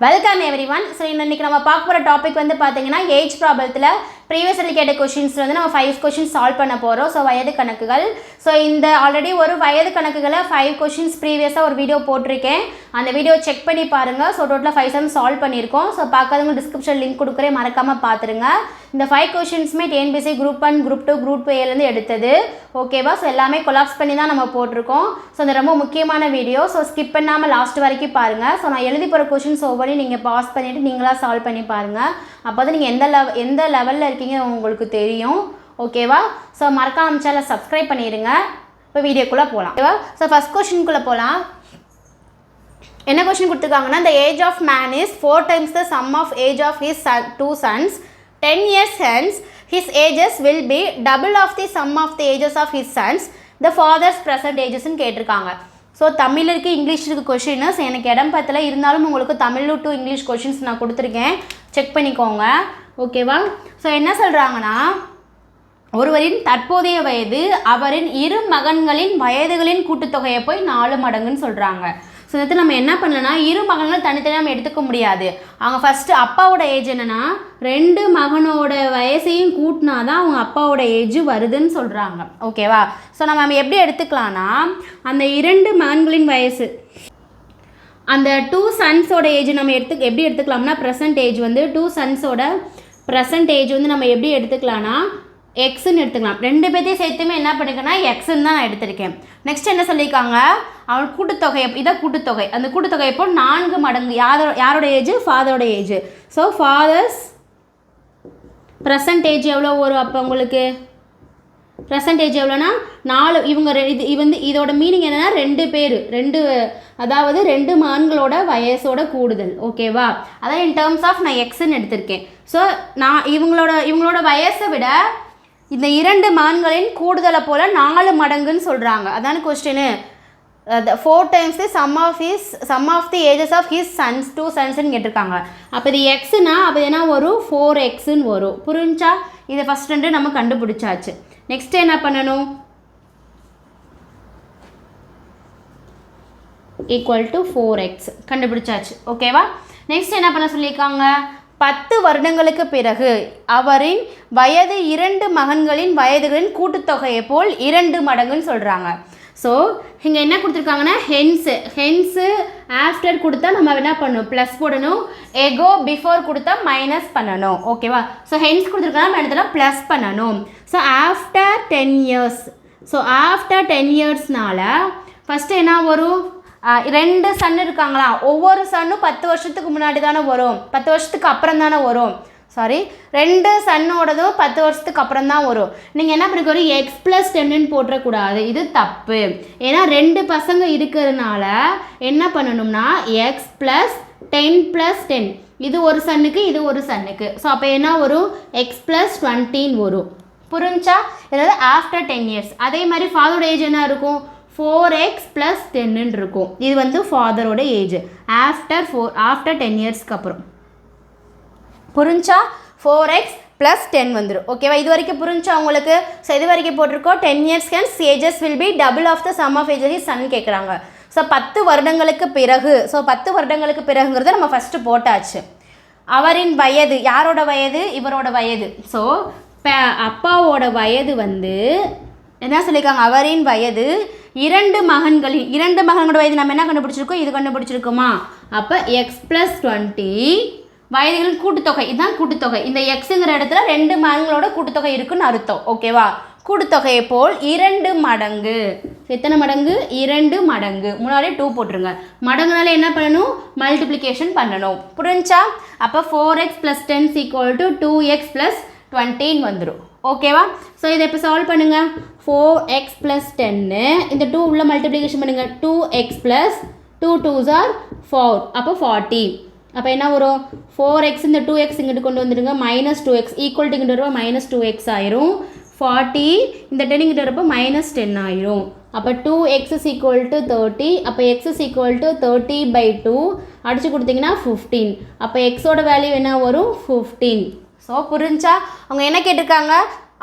Welcome everyone. So இன்னைக்கு நம்ம பார்க்க போகிற டாபிக் வந்து பார்த்தீங்கன்னா ஏஜ் ப்ராப்ளத்தில் ப்ரீவியஸ்லி கேட்ட கொஷின்ஸ் வந்து நம்ம 5 கொஷின்ஸ் சால்வ் பண்ண போகிறோம். ஸோ வயது கணக்குகள். ஸோ இந்த ஆல்ரெடி ஒரு வயது கணக்குகளை 5 கொஷின்ஸ் ப்ரீவியஸாக ஒரு வீடியோ போட்டிருக்கேன். அந்த வீடியோ செக் பண்ணி பாருங்கள். ஸோ டோட்டலாக 5 சம் சால்வ் பண்ணியிருக்கோம். ஸோ பார்க்காதவங்க டிஸ்கிரிப்ஷன் லிங்க் கொடுக்குறேன், மறக்காமல் பார்த்துருங்க. இந்த 5 கொஷின்ஸுமே டிஎன்பிஎஸ்சி குரூப் 1, குரூப் 2, குரூப் ஏலேருந்து எடுத்தது. ஓகேவா? ஸோ எல்லாமே கொலாப்ஸ் பண்ணி தான் நம்ம போட்டிருக்கோம். ஸோ இந்த ரொம்ப முக்கியமான வீடியோ. ஸோ ஸ்கிப் பண்ணாமல் லாஸ்ட் வரைக்கும் பாருங்கள். ஸோ நான் எழுதி போகிற கொஷின்ஸ் ஒவ்வொரு நீங்கள் பாஸ் பண்ணிவிட்டு நீங்களாக சால்வ் பண்ணி பாருங்கள். அப்போ தான் நீங்கள் எந்த லெவலில் இருக்கீங்க உங்களுக்கு தெரியும். ஓகேவா? ஸோ மறக்காம சேனலை சப்ஸ்கிரைப் பண்ணிடுங்க. இப்போ வீடியோக்குள்ளே போகலாம். ஓகேவா? ஸோ ஃபஸ்ட் கொஷினுக்குள்ளே போகலாம். என்ன கொஷின் கொடுத்துருக்காங்கன்னா, the age of man is 4 times the sum of age of his 2 sons. 10 years hence his ages will be double of the sum of the ages of his sons. The father's present ages ன்னு கேட்டிருக்காங்க. So Tamil இருக்குது, English இருக்குது questions. எனக்கு இடம் பத்தல, இருந்தாலும் உங்களுக்கு Tamil to English questions நான் கொடுத்துருக்கேன், செக் பண்ணிக்கோங்க. ஓகேவா? ஸோ என்ன சொல்கிறாங்கன்னா, ஒருவரின் தற்போதைய வயது அவரின் இரு மகன்களின் வயதுகளின் கூட்டுத்தொகையை போய் 4 மடங்குன்னு சொல்கிறாங்க. ஸோ இதை நம்ம என்ன பண்ணலன்னா, இரு மகன்கள் தனித்தனியாக நம்ம எடுத்துக்க முடியாது. அவங்க ஃபஸ்ட்டு அப்பாவோட ஏஜ் என்னென்னா 2 மகனோட வயசையும் கூட்டினா தான் அவங்க அப்பாவோட ஏஜ் வருதுன்னு சொல்கிறாங்க. ஓகேவா? ஸோ நம்ம எப்படி எடுத்துக்கலான்னா, அந்த 2 மகன்களின் வயசு, அந்த 2 சன்ஸோட ஏஜ் நம்ம எப்படி எடுத்துக்கலாம்னா, ப்ரெசன்ட் ஏஜ் வந்து 2 சன்ஸோட ப்ரெசன்ட் ஏஜ் வந்து நம்ம எப்படி எடுத்துக்கலாம்னா எக்ஸ்ன்னு எடுத்துக்கலாம். 2 பேர்த்தையும் சேர்த்துமே என்ன பண்ணிக்கன்னா எக்ஸ்ன்னு தான் நான் எடுத்திருக்கேன். நெக்ஸ்ட் என்ன சொல்லியிருக்காங்க, அவன் கூட்டுத்தொகை, இதான் கூட்டுத்தொகை. அந்த கூட்டுத்தொகை இப்போ 4 மடங்கு. யாரோட ஏஜ்? ஃபாதரோட age. So father's present age எவ்வளோ வரும்? அப்போ உங்களுக்கு ப்ரெசன்ட் ஏஜ் எவ்வளோனா 4. இவங்க இதோட மீனிங் என்னென்னா 2 பேர், அதாவது 2 மகன்களோட வயசோட கூடுதல். ஓகேவா? அதான் இன் டேர்ம்ஸ் ஆஃப் நான் எக்ஸ்ன்னு எடுத்திருக்கேன். ஸோ நான் இவங்களோட வயசை விட இந்த 2 மகன்களின் கூடுதலை போல் 4 மடங்குன்னு சொல்கிறாங்க. அதான question. 4 times the sum of the ages of his sons, 2 sonsன்னு கேட்டிருக்காங்க. அப்போ இது எக்ஸ்னா அப்போ என்ன வரும்? 4xன்னு வரும். புரிஞ்சா? இதை ஃபஸ்ட் 2 நம்ம கண்டுபிடிச்சாச்சு. நெக்ஸ்ட் என்ன பண்ணணும்? ஈக்குவல் டு 4x கண்டுபிடிச்சாச்சு. ஓகேவா? நெக்ஸ்ட் என்ன பண்ண சொல்லியிருக்காங்க, 10 வருடங்களுக்கு பிறகு அவரின் வயது 2 மகன்களின் வயதுகளின் கூட்டுத்தொகையை போல் 2 மடங்குன்னு சொல்கிறாங்க. ஸோ இங்கே என்ன கொடுத்துருக்காங்கன்னா, ஹென்ஸு ஆஃப்டர் கொடுத்தா நம்ம என்ன பண்ணணும்? ப்ளஸ் போடணும். எகோ பிஃபோர் கொடுத்தா மைனஸ் பண்ணணும். ஓகேவா? ஸோ ஹென்ஸ் கொடுத்துருக்காங்க, நம்ம இடத்துல ப்ளஸ் பண்ணணும். So after 10 years. So after 10 இயர்ஸ்னால ஃபஸ்ட்டு என்ன வரும்? 2 சன் இருக்காங்களா, ஒவ்வொரு சன்னும் 10 வருஷத்துக்கு முன்னாடி தானே வரும், 10 வருஷத்துக்கு அப்புறம் தானே வரும். 2 சன்னோடதும் 10 வருஷத்துக்கு அப்புறம் தான் வரும். நீங்கள் என்ன பண்ணிக்க வரும்? எக்ஸ் ப்ளஸ் 10ன்னு போட்டக்கூடாது, இது தப்பு. ஏன்னா 2 பசங்க இருக்கிறதுனால என்ன பண்ணணும்னா எக்ஸ் ப்ளஸ் 10 + 10, இது ஒரு சன்னுக்கு, இது ஒரு சன்னுக்கு. ஸோ அப்போ என்ன வரும்? எக்ஸ் ப்ளஸ் 20 வரும். புரிஞ்சா? ஏதாவது ஆஃப்டர் 10 இயர்ஸ். அதே மாதிரி ஃபாதரோட ஏஜ் என்ன இருக்கும்? 4x + 10 இருக்கும். இது வந்து ஃபாதரோட ஏஜ் ஆஃப்டர் 10 இயர்ஸ்க்கு அப்புறம். புரிஞ்சா? 4x + 10 வந்துடும். ஓகேவா? இது வரைக்கும் புரிஞ்சா உங்களுக்கு? ஸோ இது வரைக்கும் போட்டிருக்கோம் 10 years hence ages will be double of the sum of ages his son கேட்குறாங்க. ஸோ 10 வருடங்களுக்கு பிறகு. ஸோ 10 வருடங்களுக்கு பிறகுங்கிறத நம்ம ஃபஸ்ட்டு போட்டாச்சு. அவரின் வயது, யாரோட வயது? இவரோட வயது. ஸோ அப்பாவோட வயது வந்து என்ன சொல்லியிருக்காங்க? அவரின் வயது 2 மகன்களோட வயது நம்ம என்ன கண்டுபிடிச்சிருக்கோம்? இது கண்டுபிடிச்சிருக்கோமா? அப்போ எக்ஸ் ப்ளஸ் 20 வயதுகளின் கூட்டுத்தொகை, இதுதான் கூட்டுத்தொகை. இந்த எக்ஸுங்கிற இடத்துல 2 மகன்களோட கூட்டுத்தொகை இருக்குன்னு அர்த்தம். ஓகேவா? கூட்டுத்தொகையை போல் 2 மடங்கு. எத்தனை மடங்கு? 2 மடங்கு. முன்னாடியே 2 போட்டுருங்க. மடங்குனால என்ன பண்ணணும்? மல்டிப்ளிகேஷன் பண்ணணும். புரிஞ்சா? அப்போ 4x + 10 = 2x + 20 வந்துடும். ஓகேவா? ஸோ இதை இப்போ சால்வ் பண்ணுங்கள். 4x + 10, இந்த 2 உள்ள மல்டிப்ளிகேஷன் பண்ணுங்கள். 2x + 2 2s are 4, அப்போ 40. அப்போ என்ன வரும்? 4x, இந்த 2x இங்கிட்டு கொண்டு வந்துடுங்க, -2x ஈக்குவல் டு இங்கிட்டு வரப்போ -2x ஆயிரும். 40, இந்த 10 இங்கிட்டு வரப்போ -10 ஆயிரும். அப்போ 2x = 30. அப்போ x = 30/2 அடித்து கொடுத்தீங்கன்னா 15. அப்போ எக்ஸோட வேல்யூ என்ன வரும்? 15. ஸோ புரிஞ்சா? அவங்க என்ன கேட்டிருக்காங்க?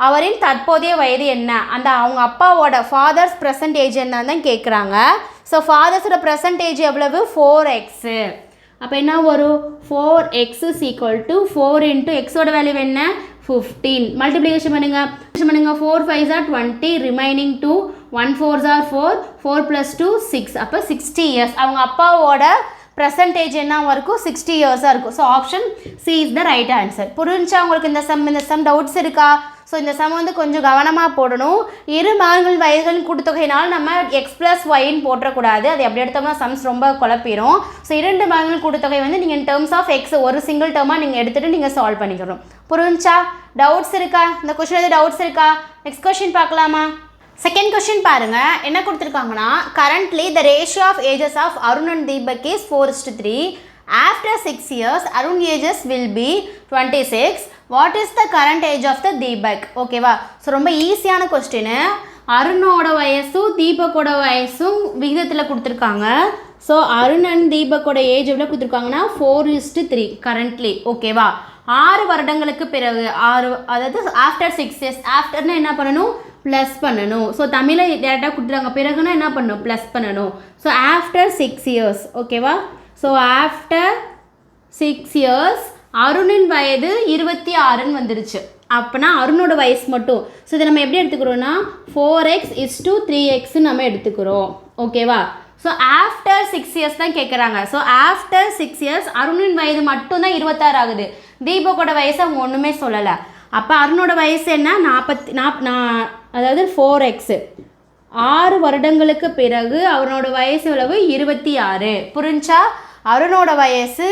அவரின் தற்போதைய வயது என்ன, அந்த அவங்க அப்பாவோட ஃபாதர்ஸ் ப்ரெசன்ட் ஏஜ் என்னன்னு தான் கேட்குறாங்க. ஸோ ஃபாதர்ஸோட ப்ரெசன்ட் ஏஜ் எவ்வளவு? 4x. அப்போ என்ன வரும் 4x is equal to 4 into xோட value என்ன 15 மல்டிப்ளிகேஷன் பண்ணுங்க 4 5s are 20 remaining 2 1 4s are 4 4 plus 2 6 அப்போ 60 years அவங்க அப்பாவோட percentage என்னவா இருக்கும் 60 இயர்ஸாக இருக்கும். So option C is the right answer. புரிஞ்சா உங்களுக்கு இந்த சம் டவுட்ஸ் இருக்கா? ஸோ இந்த சம் வந்து கொஞ்சம் கவனமாக போடணும். இரு மகன்கள் வயதுகளின் கூட்டுத்தொகையினால் நம்ம எக்ஸ் ப்ளஸ் ஒய்ன்னு போட்டக்கூடாது. அது எப்படி எடுத்தோம்னா சம்ஸ் ரொம்ப குழப்பிடும். ஸோ இரண்டு மகன்கள் கூட்டுத்தொகை வந்து நீங்கள் இன் டேர்ம்ஸ் ஆஃப் எக்ஸ் ஒரு சிங்கிள் டேர்மாக நீங்கள் எடுத்துகிட்டு நீங்கள் சால்வ் பண்ணிக்கணும். புரிஞ்சா? டவுட்ஸ் இருக்கா? இந்த கொஸ்டின் எது டவுட்ஸ் இருக்கா? நெக்ஸ்ட் கொஸ்டின் பார்க்கலாமா? செகண்ட் கொஸ்டின் பாருங்க, என்ன கொடுத்துருக்காங்கன்னா currently the ratio of ages of Arun and Deepak is 4:3. After 6 years Arun ages will be 26. What is the current age of the Deepak? ஓகேவா? ஸோ ரொம்ப ஈஸியான கொஸ்டின். அருணோட வயசும் தீபக்கோட வயசும் விகிதத்தில் கொடுத்துருக்காங்க. ஸோ அருண் அண்ட் தீபக்கோட ஏஜ் எவ்வளோ கொடுத்துருக்காங்கன்னா 4:3 கரண்ட்லி. ஓகேவா? 6 வருடங்களுக்கு பிறகு அதாவது ஆஃப்டர் 6 years. ஆஃப்டர்னா என்ன பண்ணணும்? ப்ளஸ் பண்ணணும். ஸோ தமிழில் டேரெக்டாக கொடுத்துருக்காங்க. பிறகுனா என்ன பண்ணணும்? ப்ளஸ் பண்ணணும். So after 6 years. ஓகேவா? ஸோ ஆஃப்டர் 6 years அருணின் வயது 26ன்னு வந்துருச்சு. அப்போனா அருணோட வயசு மட்டும். ஸோ இதை நம்ம எப்படி எடுத்துக்கிறோன்னா 4x is to 3x நம்ம எடுத்துக்கிறோம். ஓகேவா? ஸோ ஆஃப்டர் 6 years தான் கேட்குறாங்க. ஸோ ஆஃப்டர் 6 years அருணின் வயது மட்டும்தான் 26 ஆகுது. தீபக்கோட வயசு அவங்க ஒன்றுமே சொல்லலை. அப்போ அருணோட வயசு என்ன அதாவது 4x 6 வருடங்களுக்கு பிறகு அவனோட வயசு எவ்வளவு 26. புரிஞ்சா? அருணோட வயசு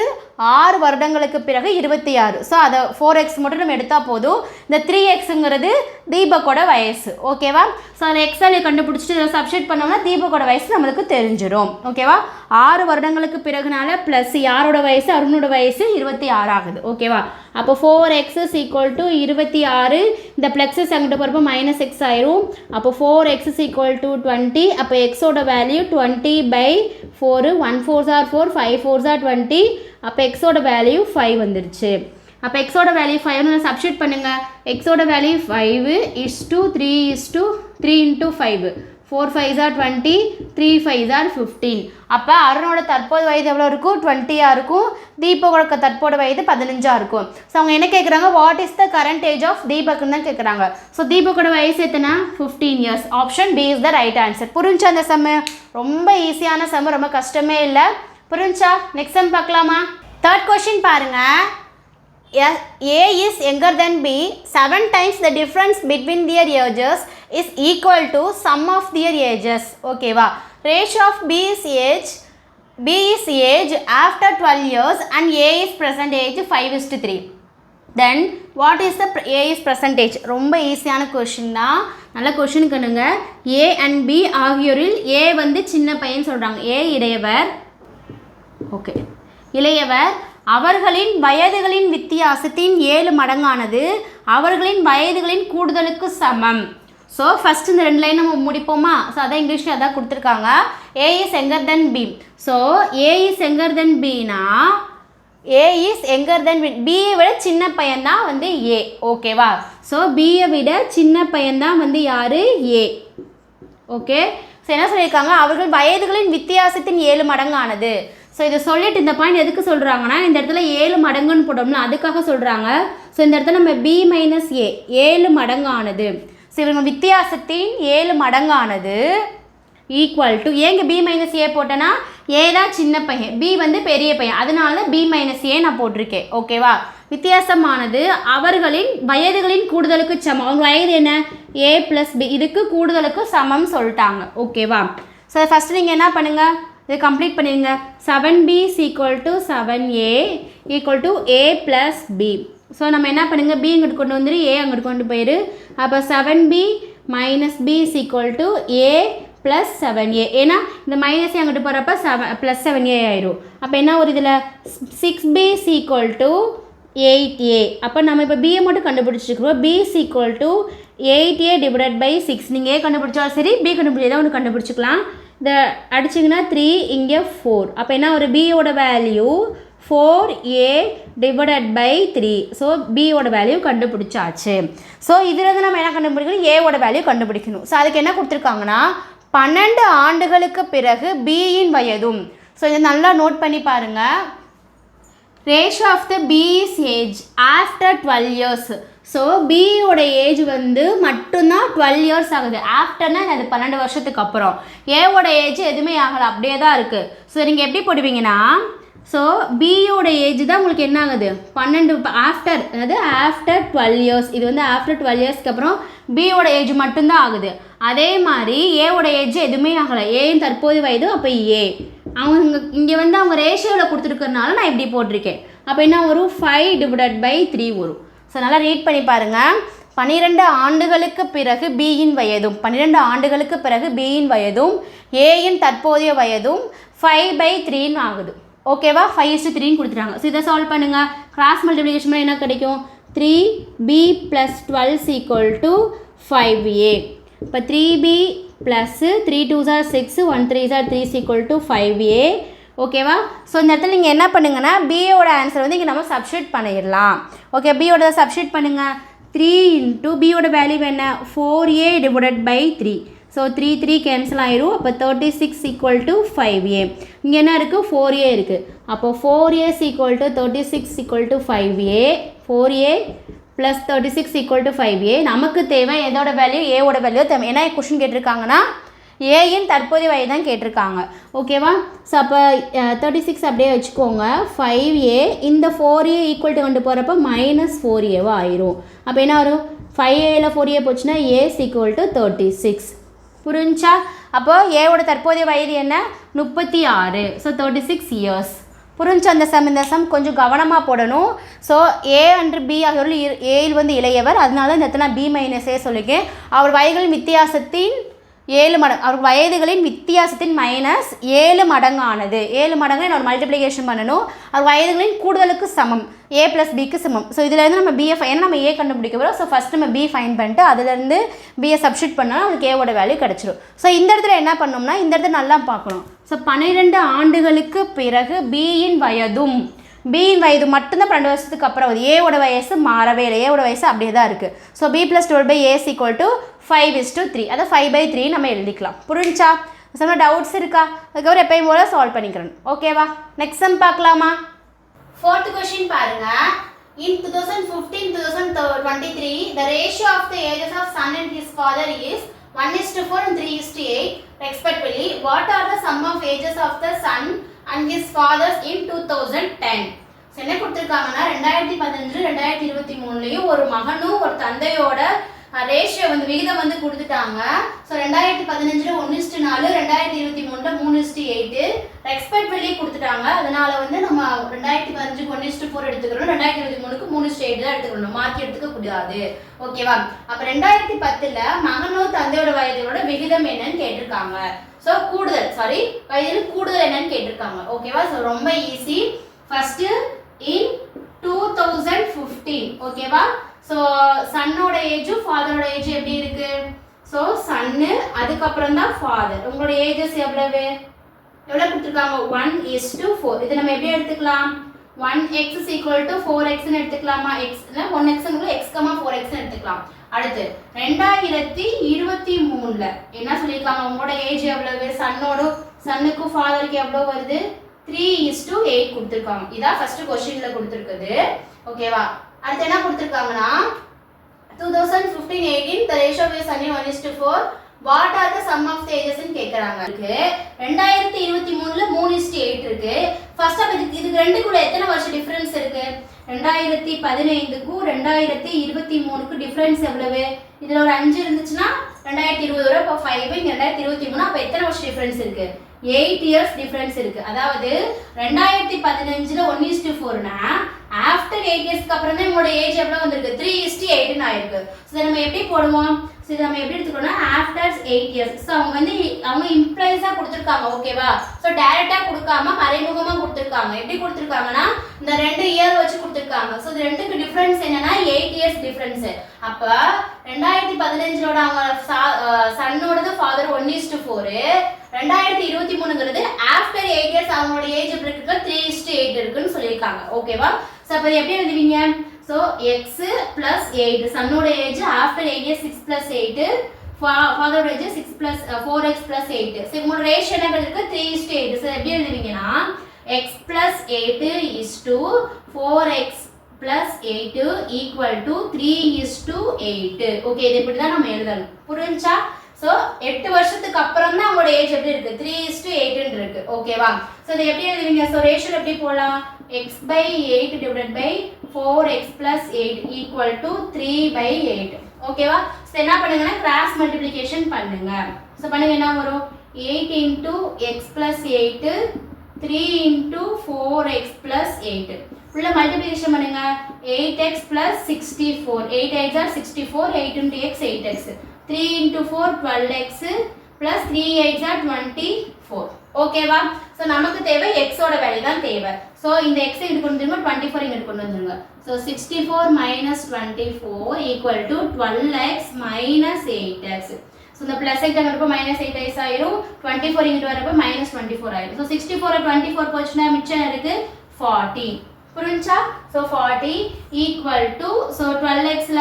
6 வருடங்களுக்கு பிறகு 26. ஸோ அதை 4x மட்டும் நம்ம எடுத்தால் போதும். இந்த 3xங்கிறது தீபக்கோட வயசு. ஓகேவா? ஸோ அதில் எக்ஸாலியை கண்டுபிடிச்சிட்டு இதை சப்ஸ்டிட் பண்ணோம்னா தீபக்கோட வயசு நம்மளுக்கு தெரிஞ்சிடும். ஓகேவா? 6 வருடங்களுக்கு பிறகுனால ப்ளஸ் யாரோட வயசு? அருணோட வயசு 26 ஆகுது. ஓகேவா? அப்போ 4x is equal to 26. இந்த ப்ளக்ஸஸ் அங்கிட்ட போகிறப்போ -x ஆயிரும். அப்போ 4x is equal to 20. அப்போ எக்ஸோட value 20/4. 1 4s are 4 5 4s are 20. அப்போ எக்ஸோட வேல்யூ 5 வந்துருச்சு. அப்போ எக்ஸோட வேல்யூ 5 சப்ஸ்டிட் பண்ணுங்கள். எக்ஸோட value 5 is to 3 is to 3 into 5. 4 5s are 20 3 5s are 15. அப்போ அருணோட தற்போது வயது எவ்வளோ இருக்கும்? 20 இருக்கும். தீபக்கோட தற்போது வயது 15 இருக்கும். ஸோ அவங்க என்ன கேட்குறாங்க? What is the current age of தீபக்னு தான் கேட்குறாங்க. ஸோ தீபக்கோட வயசு எத்தனை? 15 years. Option B is the right answer. புரிஞ்சா? அந்த சம்மு ரொம்ப ஈஸியான சம்மு, ரொம்ப கஷ்டமே இல்லை. புரிஞ்சா? நெக்ஸ்ட் சம் பார்க்கலாமா? தேர்ட் கொஸ்டின் பாருங்க. A is younger than B. 7 times the difference between their ages is equal to sum of their ages. ஓகேவா? Ratio of B is age after 12 years and A is present age 5:3. Then what is the A is percentage? ரொம்ப ஈஸியான question தான். நல்ல question கண்ணுங்க. A and B ஆகியோரில் A வந்து சின்ன பையன் சொல்கிறாங்க. A இளையவர். ஓகே, இளையவர். அவர்களின் வயதுகளின் வித்தியாசத்தின் 7 மடங்கானது அவர்களின் வயதுகளின் கூடுதலுக்கு சமம். ஸோ ஃபஸ்ட் இந்த 2 லைன் நம்ம முடிப்போமா? ஸோ அதான் இங்கிலீஷில் அதான் கொடுத்துருக்காங்க. A is younger than B. So A is younger than Bனா A is younger than B. B-யை விட சின்ன பையன் தான் வந்து A. ஓகேவா? ஸோ B-யை விட சின்ன பையன் தான் வந்து யார்? A. ஓகே. ஸோ என்ன சொல்லியிருக்காங்க? அவர்கள் வயதுகளின் வித்தியாசத்தின் 7 மடங்கானது. ஸோ இதை சொல்லிட்டு இந்த பாயிண்ட் எதுக்கு சொல்கிறாங்கன்னா இந்த இடத்துல 7 மடங்குன்னு போட்டோம்னா அதுக்காக சொல்கிறாங்க. ஸோ இந்த இடத்துல நம்ம B மைனஸ் A 7 மடங்கானது. ஸோ இவங்க வித்தியாசத்தின் 7 மடங்கானது ஈக்குவல் டு ஏங்க B மைனஸ் A போட்டேன்னா A தான் சின்ன பையன், B வந்து பெரிய பையன், அதனால தான் B மைனஸ் A நான் போட்டிருக்கேன். ஓகேவா? வித்தியாசமானது அவர்களின் வயதுகளின் கூடுதலுக்கு சமம். அவங்க வயது என்ன? A + B, இதுக்கு கூடுதலுக்கு சமம் சொல்லிட்டாங்க. ஓகேவா? ஸோ ஃபஸ்ட்டு நீங்கள் என்ன பண்ணுங்கள்? இதை கம்ப்ளீட் பண்ணிடுங்க. 7B is equal to 7A equal to A plus B. So நம்ம என்ன பண்ணுங்கள்? B இங்கிட்டு கொண்டு வந்துடு, A அங்கிட்டு கொண்டு போயிடு. அப்போ 7B minus B is equal to A plus 7A. ஏன்னா இந்த மைனஸ் அங்கிட்டு போகிறப்ப + 7A ஆயிரும். அப்போ என்ன ஒரு இதில் 6B is equal to 8A. அப்போ நம்ம இப்போ Bயை மட்டும் கண்டுபிடிச்சிருக்கிறோம். B is equal to 8A divided by 6. நீங்கள் A கண்டுபிடிச்சாலும் சரி, B கண்டுபிடிச்சா ஒன்று கண்டுபிடிச்சிக்கலாம். இதை அடிச்சிங்கன்னா 3, இங்கே 4. அப்போ என்ன ஒரு பியோட value 4A divided by 3. So பியோட வேல்யூ கண்டுபிடிச்சாச்சு. ஸோ இதில் நம்ம என்ன கண்டுபிடிக்கணும்? ஏவோட வேல்யூ கண்டுபிடிக்கணும். ஸோ அதுக்கு என்ன கொடுத்துருக்காங்கன்னா 12 ஆண்டுகளுக்கு பிறகு பியின் வயதும். ஸோ இதை நல்லா நோட் பண்ணி பாருங்கள். Ratio of the B's age after 12 years. So பியோட ஏஜ் வந்து மட்டும்தான் 12 இயர்ஸ் ஆகுது. ஆஃப்டர்னா அது 12 வருஷத்துக்கு அப்புறம். ஏவோட ஏஜ் எதுவுமே ஆகலை, அப்படியே தான் இருக்குது. ஸோ நீங்கள் எப்படி போடுவீங்கன்னா, ஸோ பியோட ஏஜ் தான் உங்களுக்கு என்ன ஆகுது 12 ஆஃப்டர், அதாவது ஆஃப்டர் 12 இயர்ஸ். இது வந்து ஆஃப்டர் 12 இயர்ஸ்க்கு அப்புறம் பியோட ஏஜ் மட்டும்தான் ஆகுது. அதே மாதிரி ஏவோட ஏஜ் எதுவுமே ஆகலை, ஏன் தற்போது வயது, அப்போ ஏ அவங்க இங்கே வந்து அவங்க ரேஷியோவில் கொடுத்துருக்கறனால நான் இப்படி போட்டிருக்கேன். அப்போ என்ன வரும் 5/3 வரும். ஸோ நல்லா ரீட் பண்ணி பாருங்கள். 12 ஆண்டுகளுக்கு பிறகு பியின் வயதும், 12 ஆண்டுகளுக்கு பிறகு பியின் வயதும் ஏயின் தற்போதைய வயதும் 5/3 ஆகுது. ஓகேவா, 5:3 கொடுத்துட்டாங்க. ஸோ இதை சால்வ் பண்ணுங்கள். கிராஸ் மல்டிப்ளிகேஷன் என்ன கிடைக்கும், 3b + 12 = 5a. இப்போ 3b + 3 2s are 6 1 3s are 3 = 5a. ஓகேவா. ஸோ இந்த இடத்துல நீங்கள் என்ன பண்ணுங்கன்னா, பியோட ஆன்சர் வந்து இங்கே நம்ம சப்ஸ்டியூட் பண்ணிடலாம். ஓகே, பியோட சப்ஸ்டியூட் பண்ணுங்கள். 3 × பியோட வேல்யூ என்ன, 4a/3. ஸோ 3 3 கேன்சல் ஆயிரும். அப்போ 36 = 5a. இங்கே என்ன இருக்குது, 4a இருக்குது. அப்போ 4a = 36 = 5a. 4a + 36 = 5a. நமக்கு தேவை எதோட வேல்யூ, ஏவோட வேல்யூ தேவை. ஏன்னா கொஷின் கேட்டிருக்காங்கன்னா ஏயின் தற்போதைய வயது தான் கேட்டிருக்காங்க. ஓகேவா. ஸோ அப்போ 36 அப்படியே வச்சுக்கோங்க. 5a இந்த 4a ஈக்குவல் டு கொண்டு போகிறப்ப -4a ஆயிரும். அப்போ என்ன வரும், 5a 4a போச்சுன்னா a = 36. புரிஞ்சா. அப்போ ஏவோட தற்போதைய வயது என்ன, 36. So 36 years. புரிஞ்சு அந்த சம் கொஞ்சம் கவனமாக போடணும். ஸோ ஏ அண்ட் பி ஆகியோரில் ஏயில் வந்து இளையவர், அதனால இந்த இடத்துல B-A சொல்லியிருக்கேன். அவர் வயதுகளின் வித்தியாசத்தின் 7 மடங்கு, அவர் வயதுகளின் வித்தியாசத்தின் -7 மடங்கானது. 7 மடங்கு நான் ஒரு மல்டிப்ளிகேஷன் பண்ணணும். அவர் வயதுகளின் கூடுதலுக்கு சமம், a + bக்கு சமம். ஸோ இதிலேருந்து நம்ம b ஏன்னா நம்ம a கண்டுபிடிக்க போகிறோம். ஸோ ஃபஸ்ட்டு நம்ம b ஃபைன் பண்ணிட்டு அதுலேருந்து b சப்ஸ்டியூட் பண்ணால் அதுக்கு ஏவோட வேல்யூ கிடச்சிரும். ஸோ இந்த இடத்துல என்ன பண்ணோம்னா, இந்த இடத்துல நல்லா பார்க்கணும். ஸோ 12 ஆண்டுகளுக்கு பிறகு பியின் வயது மட்டும்தான் 12 வருஷத்துக்கு அப்புறம் வருது. ஏவோட வயசு மாறவே இல்லை, ஏவோட வயசு அப்படியே தான் இருக்குது. So b + 12/a = 5:3. அதை 5/3 நம்ம எழுதிக்கலாம். புரிஞ்சா. சம் டவுட்ஸ் இருக்கா, அதுக்கப்புறம் எப்பயும் போல சால்வ் பண்ணிக்கிறேன். ஓகேவா. நெக்ஸ்ட் சம் பார்க்கலாமா. 4th கொஸ்டின் பாருங்க. In 2015-2023 the ratio of the ages of son and his father is 1:4 and 3:8 respectively. What are the sum of ages of the son and his fathers in 2010? என்ன கொடுத்துருக்காங்கன்னா, 2015 2023 ஒரு மகனும் ஒரு தந்தையோட ratio வந்து விகிதம் வந்து கொடுத்துட்டாங்க. ஸோ 2015 1:4, 2023 3:8 ரெஸ்பெக்டிவ்லி கொடுத்துட்டாங்க. அதனால வந்து நம்ம 2015 1:4 எடுத்துக்கிறோம், 2023 3:8 தான் எடுத்துக்கணும், மாற்றி எடுத்துக்க கூடாது. ஓகேவா. அப்போ 2010 மகனோ தந்தையோட வயதோட விகிதம் என்னன்னு கேட்டிருக்காங்க. ஸோ வயதில் கூடுதல் என்னன்னு கேட்டிருக்காங்க. ஓகேவா. ஸோ ரொம்ப ஈஸி. First in 2015. ஓகேவா. ஸோ சன்னோட ஏஜும் ஃபாதரோட ஏஜ் எப்படி இருக்கு, ஸோ சன்னு அதுக்கப்புறம் தான் ஃபாதர். உங்களோட ஏஜஸ் எவ்வளோ கொடுத்துருக்காங்க, 1:4. இதை நம்ம எப்படி எடுத்துக்கலாம், 1x = 4xன்னு எடுத்துக்கலாமா. எக்ஸ்ல 1x x, 4xன்னு எடுத்துக்கலாம். அடுத்து 2023 என்ன சொல்லியிருக்காங்க, உங்களோட ஏஜ் எவ்வளவு, சன்னுக்கும் ஃபாதருக்கு எவ்வளோ வருது, 3:8 கொடுத்துருக்காங்க. இதான் ஃபர்ஸ்ட் கொஸ்டின்ல கொடுத்துருக்குது. ஓகேவா. அடுத்து என்ன கொடுத்துருக்காங்கன்னா, 2015-18 the ratio of son 1:4. what are the sum of the ages ன்னு கேக்குறாங்க. 2023 3:8 இருக்கு. ஃபர்ஸ்ட் அப்ப இதுக்கு ரெண்டுக்குள்ள எத்தனை வருஷம் டிஃபரன்ஸ் இருக்கு, 2015க்கும் 2023க்கு டிஃபரன்ஸ் எவ்வளவு, இதுல ஒரு 5 இருந்துச்சுன்னா 2020 வரும். அப்ப 5 இங்க 2023, அப்ப எத்தனை வருஷம் டிஃபரன்ஸ் இருக்கு, 8 இயர்ஸ் டிஃபரன்ஸ் இருக்கு. அதாவது 2015 1:4னா ஆஃப்டர் 8 இயர்ஸ்க்கு அப்புறம் தான் உங்களோட ஏஜ் எவ்வளவு வந்திருக்கு, 3:8 ஆயிருக்கு. சோ நம்ம எப்படி போடுவோம், சோ நம்ம எப்படி எடுத்துக்கறோம்னா ஆஃப்டர் 8 இயர்ஸ். சோ அவங்க இம்ப்ளைஸா கொடுத்திருக்காங்க. ஓகேவா. சோ டைரக்ட்டா கொடுக்காம மறைமுகமா கொடுத்திருக்காங்க. எப்படி கொடுத்திருக்காங்கன்னா இந்த 2 இயர் வச்சு கொடுத்திருக்காங்க. சோ இது ரெண்டுக்கு டிஃபரன்ஸ் என்னன்னா 8 இயர்ஸ் டிஃபரன்ஸ். அப்ப 2015 அவங்க சன்னோடது ஃபாதர் 1:4, 2023ங்கிறது ஆஃப்டர் 8 இயர்ஸ் அவங்களோட ஏஜ் எப்படி இருக்கு, 3:8 இருக்குன்னு சொல்லியிருக்காங்க. ஓகேவா. சோ அப்ப எப்படி எழுதுவீங்க, சோ x + 8 சன்னோட ஏஜ் ஆஃப்டர் 8 இயர்ஸ் 6 + 8, ஃபாதரோட ஏஜ் 4x + 8. சோ உங்களோட ரேஷியோ என்ன இருக்கு, 3:8. சோ எப்படி எழுதுவீங்கன்னா x plus 8 is to 4x plus 8 equal to 3 is to 8. Okay இது இப்படி தான் நம்ம எழுதணும். புரிஞ்சா? ஸோ 8 வருஷத்துக்கு அப்புறம் தான் அவங்களோட ஏஜ் எப்படி இருக்கு 3:8 இருக்கு. ஓகேவா? ஸோ இதை எப்படி எழுதுவீங்க? ஸோ ரேஷியோ எப்படி போடலாம்? x/8 divided by 4x plus 8 equal to 3/8. ஓகேவா? ஸோ என்ன பண்ணுங்கன்னா கிராஸ் மல்டிப்ளிகேஷன் பண்ணுங்க. ஸோ பண்ணுங்க என்ன வரும்? 8 into x plus 8 3 into 4x plus 8 உள்ள மல்டிப்ளிகேஷன் பண்ணுங்க. 8x plus 64 8x are 64 8 into x 8x 3 into 4 12x plus 3x are 24. ஓகேவா? ஸோ நமக்கு தேவை x ஓட வேல்யூ தான் தேவை. ஸோ இந்த x இங்க கொண்டு வந்துருங்க 24 இங்க கொண்டு வந்துருங்க. So 64 minus 24 equal to 12x minus 8x. So இந்த ப்ளஸ் எக்ஸ் அங்கே மைனஸ் 8x ஆயிரும். 24 இங்கிட்டு வரப்போ மைனஸ் 24 ஆயிரும். ஸோ 64 24 போச்சுன்னா மிச்சம் இருக்கு 40. புரிஞ்சா? ஸோ 40 ஈக்குவல் டு ஸோ 12xல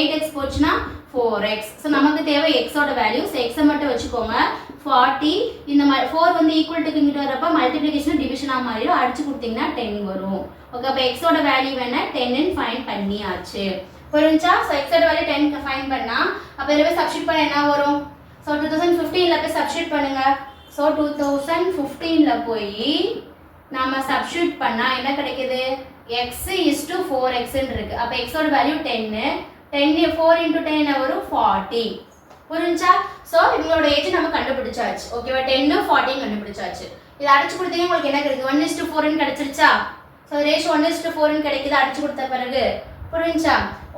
8x போச்சுன்னா 4x. ஸோ நமக்கு தேவை எக்ஸோட வேல்யூ. ஸோ எக்ஸை மட்டும் வச்சுக்கோங்க. 40 இந்த மாதிரி 4 வந்து ஈக்குவல் டு இங்கிட்டு வரப்போ மல்டிப்ளிகேஷன் டிவிஷனாக மாறிடும். அடிச்சு கொடுத்தீங்கன்னா 10 வரும். ஓகே அப்போ எக்ஸோட வேல்யூ வேணா 10 ஃபைன் பண்ணியாச்சு. புரிஞ்சா? ஸோ எக்ஸோட வேல்யூ 10 ஃபைன் பண்ணா அப்போ இதில் போய் சப்ஸ்டியூட் பண்ண என்ன வரும்? ஸோ 2015ல போய் சப்ஸ்டியூட் பண்ணுங்க. ஸோ 2015ல போய் நம்ம சப்ஸ்டியூட் பண்ணா என்ன கிடைக்குது? x is to 4x இருக்கு. அப்போ எக்ஸோட வேல்யூ 10 4 into 10 என்ன வரும்? 40. புரிஞ்சா? ஸோ இவங்களோட ஏஜ் நம்ம கண்டுபிடிச்சாச்சு. ஓகேவா? 10 40 கண்டுபிடிச்சாச்சு. இதை அடிச்சு கொடுத்தீங்க உங்களுக்கு என்ன கிடைக்குது? 1:4 கிடைச்சிருச்சா? ஸோ ரேஷியோ 1:4 கிடைக்குது அடிச்சு கொடுத்த பிறகு. புரிஞ்சா?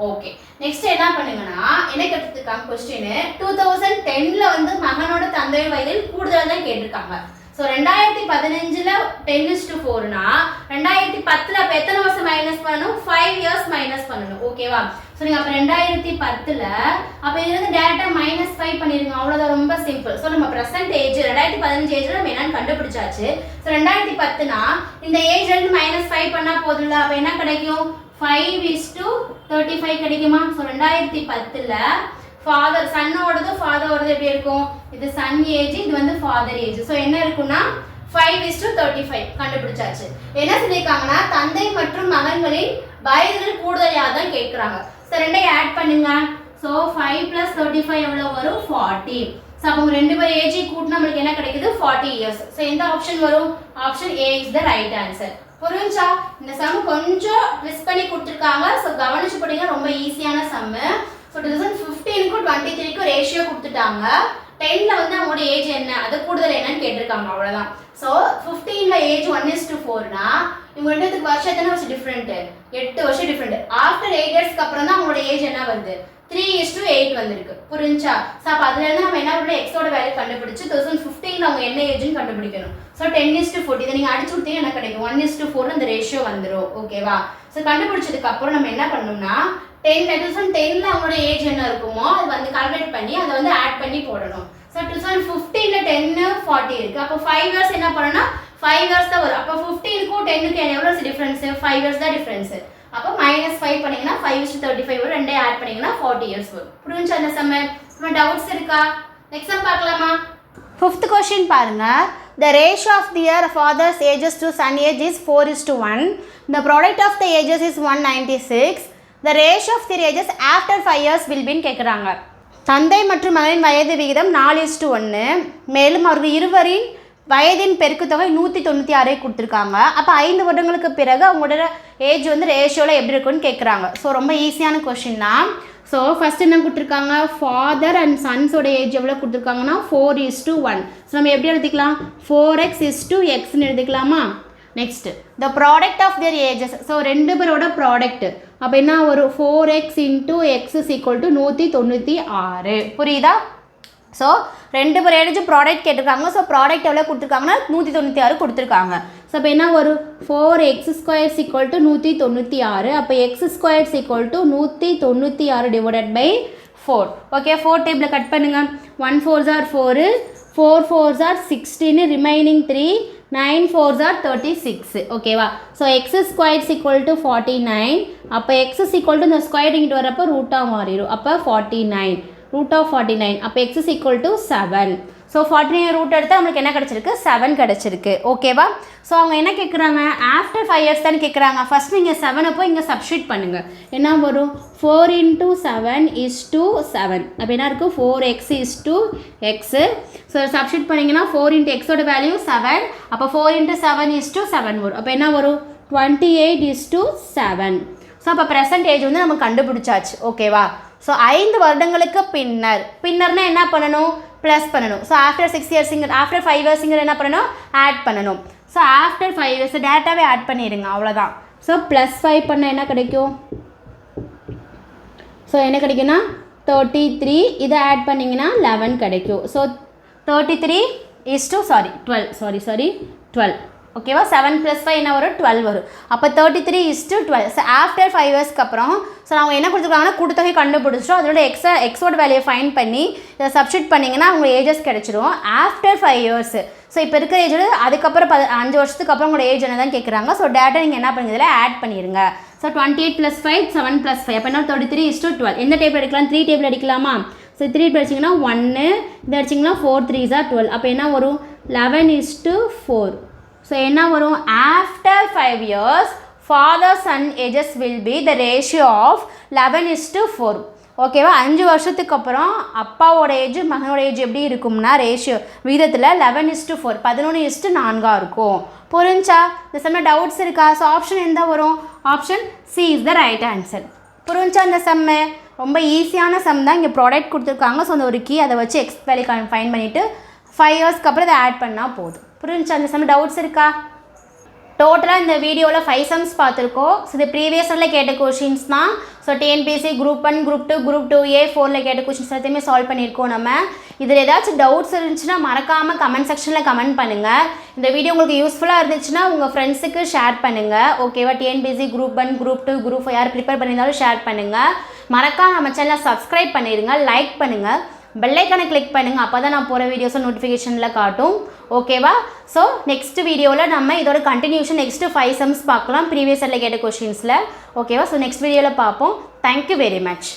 ஓகே நெக்ஸ்ட் என்ன பண்ணுங்கன்னா என்ன கேட்டிருக்காங்க கொஸ்டின் 2010ல வந்து மகனோட தந்தை வயதில் கூடுதல் தான் கேட்டிருக்காங்க. ஸோ 2015ல 10:4னா 2010ல அப்போ எத்தனை வருஷம் மைனஸ் பண்ணணும்? 5 இயர்ஸ் மைனஸ் பண்ணணும். ஓகேவா? ஸோ நீங்கள் அப்போ 2010ல அப்போ இதுலேருந்து டேரெக்டாக -5 பண்ணிடுங்க. அவ்வளோதான், ரொம்ப சிம்பிள். ஸோ நம்ம ப்ரெசென்ட் ஏஜ் 2015 ஏஜில் நம்ம என்னன்னு கண்டுபிடிச்சாச்சு. ஸோ 2010னா இந்த ஏஜ்லேருந்து -5 பண்ணால் போதும்ல. அப்போ என்ன கிடைக்கும்? 5:35 கிடைக்குமா? ஸோ 2010ல ஃபாதர் சன்னோடது ஃபாதரோடது எப்படி இருக்கும்? இது சன் ஏஜ், இது வந்து ஃபாதர் ஏஜ். ஸோ என்ன இருக்குன்னா 5:35 கண்டுபிடிச்சாச்சு. என்ன சொல்லியிருக்காங்கன்னா தந்தை மற்றும் மகன்களின் வயதுகள் கூடுதலாக தான் கேட்குறாங்க. ஸோ ரெண்டையும் ஆட் பண்ணுங்க. ஸோ 5 + 35 எவ்வளோ வரும்? 40. ஸோ அப்போ உங்கள் 2 பேர் ஏஜ் கூட்டினா நம்மளுக்கு என்ன கிடைக்குது? 40 இயர்ஸ். ஸோ எந்த ஆப்ஷன் வரும்? Option A is the right answer. புரிஞ்சா? இந்த சம் கொஞ்சம் ட்விஸ்ட் பண்ணி கொடுத்துருக்காங்க. ஸோ கவனிச்சு படிங்க, ரொம்ப ஈஸியான சம்மு. ஸோ 2015க்கும் 23க்கும் ரேஷியோ கொடுத்துட்டாங்க. 10ல வந்து அவங்களோட ஏஜ் என்ன, அது கூடுதல் என்னன்னு கேட்டிருக்காங்க. அவ்வளோதான். ஸோ 15ல ஏஜ் 1:4னா இவங்க 2 வருஷம் எத்தனை வருஷம் டிஃப்ரெண்ட்? 8 வருஷம் டிஃப்ரெண்ட். ஆஃப்டர் 8 இயர்ஸ்க்கு அப்புறம் தான் அவங்களோட ஏஜ் என்ன வருது? 3:8 வந்திருக்கு. புரிஞ்சா? ஸோ அப்போ அதுலேருந்து நம்ம என்ன பண்ணணும்? எக்ஸோட வேல்யூ கண்டுபிடிச்சு 2015ல அவங்க என்ன ஏஜ்னு கண்டுபிடிக்கணும். ஸோ 10:40 இதை நீங்கள் அடிச்சு கொடுத்தீங்க என்ன கிடைக்கும்? 1:4 இந்த ரேஷியோ வந்துடும். ஓகேவா? ஸோ கண்டுபிடிச்சதுக்கு அப்புறம் நம்ம என்ன பண்ணணும்னா 2010ல அவங்களோட ஏஜ் என்ன இருக்குமோ அது வந்து கால்குலேட் பண்ணி அதை வந்து ஆட் பண்ணி போடணும். ஸோ 2015ல 10 40 இருக்கு. அப்போ 5 இயர்ஸ் என்ன பண்ணணும்னா 5 இயர்ஸ் தான் வரும். அப்போ 15க்கும் 10க்கும் எவ்வளோ டிஃபரன்ஸ்? 5 இயர்ஸ் தான் டிஃபரன்ஸ். அப்போ -5 பண்ணீங்கன்னா 5:35 வரும். ரெண்டையும் ஆட் பண்ணீங்கன்னா 40 இயர்ஸ் வரும். புரிஞ்சு அந்த சம்ம? நம்ம டவுட்ஸ் இருக்கா? நெக்ஸ்ட் சம் பார்க்கலாமா? 5th கொஸ்டின் பாருங்க. The ratio of their father's ages to son age is 4:1. The product of the ages is 196. The ratio of their ages after 5 years will be கேட்குறாங்க. தந்தை மற்றும் மகனின் வயது விகிதம் 4:1. மேலும் அவர்கள் இருவரின் வயதின் பெருக்குத்தொகை 196 கொடுத்துருக்காங்க. அப்போ 5 வருடங்களுக்கு பிறகு அவங்களோட ஏஜ் வந்து ரேஷியோவில் எப்படி இருக்குன்னு கேட்குறாங்க. ஸோ ரொம்ப ஈஸியான கொஸ்டின் தான். ஸோ ஃபஸ்ட் என்ன கொடுத்துருக்காங்க? ஃபாதர் அண்ட் சன்ஸோட ஏஜ் எவ்வளோ கொடுத்துருக்காங்கன்னா 4:1. ஸோ நம்ம எப்படி எழுதிக்கலாம்? 4x:xன்னு எழுதிக்கலாமா? Next the product of their ages. So 2 பேரோட ப்ராடக்ட் அப்போ என்ன ஒரு 4x × x = 196. புரியுதா? ஸோ 2 பேர் ஏஜ் ப்ராடக்ட் கேட்டிருக்காங்க. ஸோ ப்ராடக்ட் எவ்வளோ கொடுத்துருக்காங்கன்னா 196 கொடுத்துருக்காங்க. ஸோ அப்போ என்ன ஒரு 4x² = 196. அப்போ x² = 196 / 4. ஓகே 4 டேபிளில் கட் பண்ணுங்கள். 1 4s are 4, 4 4s are 16, remaining 3, 9 4s are 36. ஓகேவா? So x² = 49. அப்போ x = இந்த ஸ்கொயர் இங்கிட்டு வரப்போ ரூட்டாக மாறிடும். அப்போ 49 √49. அப்போ x = 7. ஸோ 49 ரூட் எடுத்தால் நம்மளுக்கு என்ன கிடச்சிருக்கு 7 கிடச்சிருக்கு ஓகேவா. ஸோ அவங்க என்ன கேட்குறாங்க ஆஃப்டர் 5 இயர்ஸ் தான் கேட்குறாங்க. ஃபஸ்ட் நீங்கள் 7 போய் இங்கே சப்ஸ்டியூட் பண்ணுங்கள். என்ன வரும் 4 × 7 = 7. அப்போ என்ன இருக்குது 4x = x. ஸோ சப்ஸ்டியூட் பண்ணிங்கன்னா 4 × xோட வேல்யூ 7. அப்போ 4 × 7 = 7 வரும். அப்போ என்ன வரும் 28:7. ஸோ அப்போ ப்ரெசன்ட் ஏஜ் வந்து நம்ம கண்டுபிடிச்சாச்சு ஓகேவா. ஸோ 5 வருடங்களுக்கு பின்னர்னா என்ன பண்ணணும் ப்ளஸ் பண்ணணும். ஸோ ஆஃப்டர் 6 இயர்ஸுங்கிற ஆஃப்டர் 5 இயர்ஸுங்கிற என்ன பண்ணணும் ஆட் பண்ணணும். ஸோ ஆஃப்டர் 5 இயர்ஸ் டேட்டாவே ஆட் பண்ணிடுங்க அவ்வளோதான். ஸோ +5 பண்ண என்ன கிடைக்கும் ஸோ என்ன கிடைக்குன்னா 33. இதை ஆட் பண்ணிங்கன்னா 11 கிடைக்கும். ஸோ 12 ஓகேவா. 7 + 5 என்ன வரும் 12 வரும். அப்போ 33:12. ஸோ ஆஃப்டர் 5 இயர்ஸ்க்கு அப்புறம் ஸோ அவங்க என்ன கொடுத்துருக்காங்கன்னா கூட்டுத்தொகை கண்டுபிடிச்சிட்டோம். அதோட எக்ஸோட வேல்யூயை ஃபைன் பண்ணி இதை சப்ஸ்டியூட் பண்ணிங்கன்னா அவங்க ஏஜஸ் கிடச்சிடும் ஆஃப்டர் 5 இயர்ஸ். ஸோ இப்போ இருக்கிற ஏஜோட அதுக்கப்புறம் 5 வருஷத்துக்கு அப்புறம் உங்களோட ஏஜ் என்ன தான் கேட்குறாங்க. ஸோ டேட்டா நீங்கள் என்ன பண்ணுங்க இதில் ஆட் பண்ணிடுங்க. ஸோ 28 + 5 7 + 5 அப்போ என்ன 33:12. எந்த டேபிள் அடிக்கலாம் 3 டேபிள் அடிக்கலாமா. ஸோ 3 டேபிள் அடிச்சிங்கன்னா 1 இது அடிச்சிங்கன்னா 4 3s are 12. அப்போ என்ன வரும் 11:4. ஸோ என்ன வரும் after 5 years father son ages will be the ratio of 11:4 ஓகேவா. 5 வருஷத்துக்கு அப்புறம் அப்பாவோட ஏஜ் மகனோட ஏஜ் எப்படி இருக்கும்னா ரேஷியோ விகிதத்தில் 11:4 11:4 இருக்கும். புரிஞ்சா இந்த செம்ம டவுட்ஸ் இருக்கா. ஸோ ஆப்ஷன் எந்த வரும் option C is the right answer. புரிஞ்சா இந்த செம்மு ரொம்ப ஈஸியான சம் தான். இங்கே ப்ராடக்ட் கொடுத்துருக்காங்க. ஸோ அந்த ஒரு கீ அதை வச்சு எக்ஸ் வேல்யூ ஃபைன் பண்ணிவிட்டு 5 இயர்ஸ்க்கு அப்புறம் இதை ஆட் பண்ணால் போதும். புரிஞ்சா அந்த சம் டவுட்ஸ் இருக்கா. டோட்டலாக இந்த வீடியோவில் 5 சம்ஸ் பார்த்துருக்கோம். ஸோ இது ப்ரீவியஸில் கேட்ட கொஷின்ஸ் தான். So TNPSC group 1 group 2 group 2A 4ல் கேட்ட கொஷின்ஸ் எல்லாத்தையுமே சால்வ் பண்ணியிருக்கோம். நம்ம இதில் ஏதாச்சும் டவுட்ஸ் இருந்துச்சுன்னா மறக்காமல் கமெண்ட் செக்ஷனில் கமெண்ட் பண்ணுங்கள். இந்த வீடியோ உங்களுக்கு யூஸ்ஃபுல்லாக இருந்துச்சுன்னா உங்கள் ஃப்ரெண்ட்ஸுக்கு ஷேர் பண்ணுங்கள் ஓகேவா. டிஎன்பிஎஸ்சி குரூப் 1 குரூப் 2 குரூப் 5 யார் ப்ரிப்பேர் பண்ணியிருந்தாலும் ஷேர் பண்ணுங்கள். மறக்காம நம்ம சேனலை சப்ஸ்கிரைப் பண்ணிடுங்க, லைக் பண்ணுங்கள், பெல் ஐக்கானை கிளிக் பண்ணுங்கள். அப்போ தான் நான் போகிற வீடியோஸை நோட்டிஃபிகேஷனில் காட்டும் ஓகேவா. ஸோ நெக்ஸ்ட் வீடியோவில் நம்ம இதோட கண்டினியூஷன் நெக்ஸ்ட்டு 5 சம்ஸ் பார்க்கலாம் ப்ரீவியஸ் இயரில் கேட்ட கொஷின்ஸில் ஓகேவா. ஸோ நெக்ஸ்ட் வீடியோவில் பார்ப்போம். Thank you very much.